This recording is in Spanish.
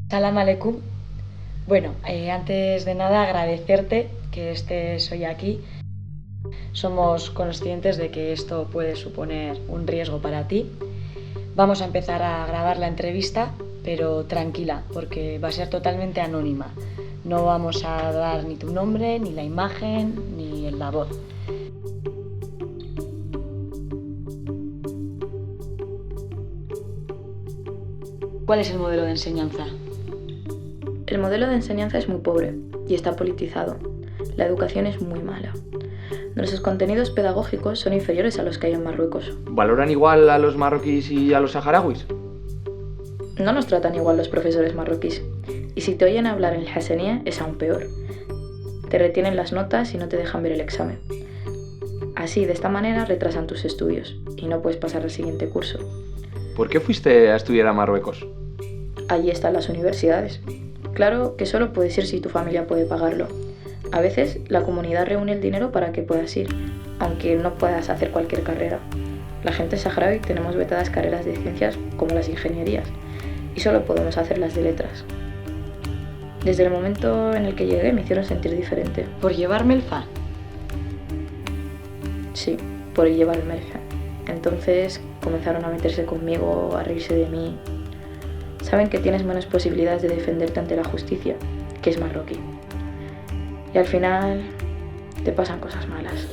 Salam aleikum. Bueno, antes de nada agradecerte que estés hoy aquí. Somos conscientes de que esto puede suponer un riesgo para ti. Vamos a empezar a grabar la entrevista, pero tranquila, porque va a ser totalmente anónima. No vamos a dar ni tu nombre, ni la imagen, ni la voz. ¿Cuál es el modelo de enseñanza? El modelo de enseñanza es muy pobre y está politizado. La educación es muy mala. Nuestros contenidos pedagógicos son inferiores a los que hay en Marruecos. ¿Valoran igual a los marroquíes y a los saharauis? No nos tratan igual los profesores marroquíes. Y si te oyen hablar en el Hassania es aún peor. Te retienen las notas y no te dejan ver el examen. Así, de esta manera, retrasan tus estudios y no puedes pasar al siguiente curso. ¿Por qué fuiste a estudiar a Marruecos? Allí están las universidades. Claro que solo puedes ir si tu familia puede pagarlo. A veces la comunidad reúne el dinero para que puedas ir, aunque no puedas hacer cualquier carrera. La gente saharaui tenemos vetadas carreras de ciencias como las ingenierías y solo podemos hacer las de letras. Desde el momento en el que llegué me hicieron sentir diferente. ¿Por llevarme el fa? Sí, por llevar el merja. Entonces comenzaron a meterse conmigo, a reírse de mí. Saben que tienes menos posibilidades de defenderte ante la justicia, que es marroquí. Y al final te pasan cosas malas.